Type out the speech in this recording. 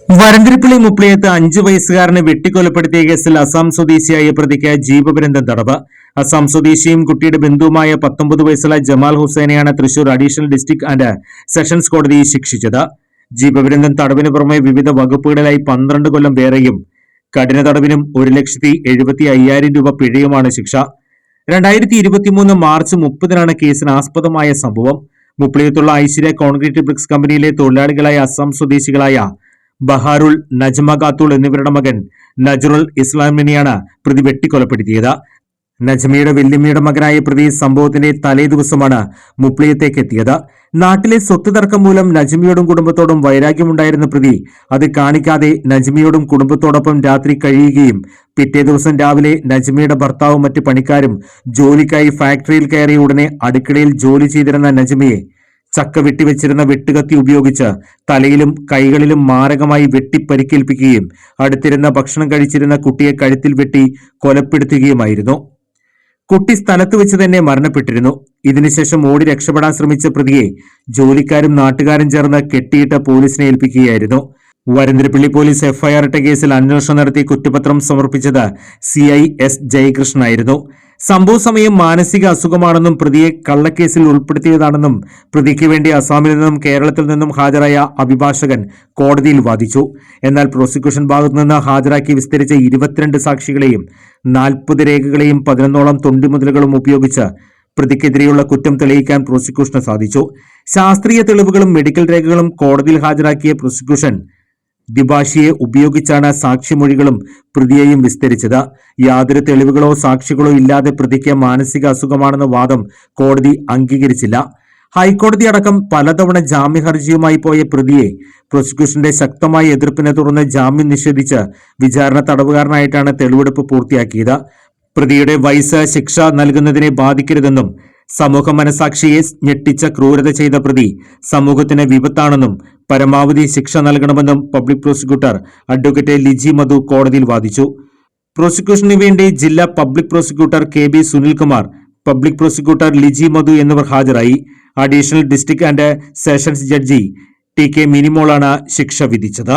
വരന്തിരിപ്പള്ളി മുപ്ലിയത്ത് 5 വയസ്സുകാരനെ വെട്ടിക്കൊലപ്പെടുത്തിയ കേസിൽ അസം സ്വദേശിയായ പ്രതിക്ക് ജീവപര്യന്തം തടവ്. അസം സ്വദേശിയും കുട്ടിയുടെ ബന്ധുവുമായ 19 വയസ്സുള്ള ജമാൽ ഹുസൈനെയാണ് Thrissur additional district and sessions കോടതി ശിക്ഷിച്ചത്. ജീവപര്യന്തം തടവിന് പുറമെ വിവിധ വകുപ്പുകളിലായി 12 കൊല്ലം വേറെയും കഠിന തടവിനും 1,75,000 രൂപ പിഴയുമാണ് ശിക്ഷ. 2023 മാർച്ച് 30-നാണ് കേസിന് ആസ്പദമായ സംഭവം. മുപ്ലിയത്തുള്ള ഐശ്വര്യ കോൺക്രീറ്റ് ബ്രിക്സ് കമ്പനിയിലെ തൊഴിലാളികളായ അസം സ്വദേശികളായ ബഹാറുൽ, നജ്മ ഖാത്തൂൾ എന്നിവരുടെ മകൻ നജറുൽ ഇസ്ലാമിനെയാണ് പ്രതി വെട്ടിക്കൊലപ്പെടുത്തിയത്. നജ്മയുടെ വല്യമ്മയുടെ മകനായ പ്രതി സംഭവത്തിന്റെ തലേ ദിവസമാണ് മുപ്ലിയത്തേക്ക് എത്തിയത്. നാട്ടിലെ സ്വത്ത് തർക്കം മൂലം നജ്മയോടും കുടുംബത്തോടും വൈരാഗ്യമുണ്ടായിരുന്ന പ്രതി അത് കാണിക്കാതെ നജ്മയോടും കുടുംബത്തോടൊപ്പം രാത്രി കഴിയുകയും പിറ്റേ ദിവസം രാവിലെ നജ്മയുടെ ഭർത്താവും മറ്റ് പണിക്കാരും ജോലിക്കായി ഫാക്ടറിയിൽ കയറിയ ഉടനെ അടുക്കളയിൽ ജോലി ചെയ്തിരുന്ന നജ്മയെ ചക്ക വെട്ടിവെച്ചിരുന്ന വെട്ടുകത്തി ഉപയോഗിച്ച് തലയിലും കൈകളിലും മാരകമായി വെട്ടിപ്പരിക്കേൽപ്പിക്കുകയും അടുത്തിരുന്ന ഭക്ഷണം കഴിച്ചിരുന്ന കുട്ടിയെ കഴുത്തിൽ വെട്ടി കൊലപ്പെടുത്തുകയുമായിരുന്നു. കുട്ടി സ്ഥലത്ത് വെച്ച് തന്നെ മരണപ്പെട്ടിരുന്നു. ഇതിനുശേഷം ഓടി രക്ഷപ്പെടാൻ ശ്രമിച്ച പ്രതിയെ ജോലിക്കാരും നാട്ടുകാരും ചേർന്ന് കെട്ടിയിട്ട് പോലീസിനെ ഏൽപ്പിക്കുകയായിരുന്നു. വരന്തിരിപ്പള്ളി പോലീസ് എഫ്ഐആർ ഇട്ട കേസിൽ അന്വേഷണം നടത്തി കുറ്റപത്രം സമർപ്പിച്ചത് CI S ജയകൃഷ്ണനായിരുന്നു. സംഭവ സമയം മാനസിക അസുഖമാണെന്നും പ്രതിയെ കള്ളക്കേസിൽ ഉൾപ്പെടുത്തിയതാണെന്നും പ്രതിക്ക് വേണ്ടി അസാമിൽ നിന്നും കേരളത്തിൽ നിന്നും ഹാജരായ അഭിഭാഷകൻ കോടതിയിൽ വാദിച്ചു. എന്നാൽ പ്രോസിക്യൂഷൻ ഭാഗത്തുനിന്ന് ഹാജരാക്കി വിസ്തരിച്ച 22 സാക്ഷികളെയും 40 രേഖകളെയും 11ഓളം തൊണ്ടിമുതലുകളും ഉപയോഗിച്ച് പ്രതിക്കെതിരെയുള്ള കുറ്റം തെളിയിക്കാൻ പ്രോസിക്യൂഷന് സാധിച്ചു. ശാസ്ത്രീയ തെളിവുകളും മെഡിക്കൽ രേഖകളും കോടതിയിൽ ഹാജരാക്കിയ പ്രോസിക്യൂഷൻ ദ്വിഭാഷിയെ ഉപയോഗിച്ചാണ് സാക്ഷിമൊഴികളും പ്രതിയെയും വിസ്തരിച്ചത്. യാതൊരു തെളിവുകളോ സാക്ഷികളോ ഇല്ലാതെ പ്രതിക്ക് മാനസിക അസുഖമാണെന്ന വാദം കോടതി അംഗീകരിച്ചില്ല. ഹൈക്കോടതി അടക്കം പലതവണ ജാമ്യ ഹർജിയുമായി പോയ പ്രതിയെ പ്രോസിക്യൂഷന്റെ ശക്തമായ എതിർപ്പിനെ തുടർന്ന് ജാമ്യം നിഷേധിച്ച് വിചാരണ തടവുകാരനായിട്ടാണ് തെളിവെടുപ്പ് പൂർത്തിയാക്കിയത്. പ്രതിയുടെ വയസ്സ് ശിക്ഷ നൽകുന്നതിനെ ബാധിക്കരുതെന്നും സമൂഹ മനസാക്ഷിയെ ഞെട്ടിച്ച ക്രൂരത ചെയ്ത പ്രതി സമൂഹത്തിന് വിപത്താണെന്നും പരമാവധി ശിക്ഷ നൽകണമെന്നും public prosecutor advocate Liji Madhu കോടതിയിൽ വാദിച്ചു. പ്രോസിക്യൂഷന് വേണ്ടി ജില്ലാ public prosecutor KB Sunilkumar, public prosecutor Liji Madhu എന്നിവർ ഹാജരായി. Additional district and sessions judge TK മിനിമോളാണ് ശിക്ഷ വിധിച്ചത്.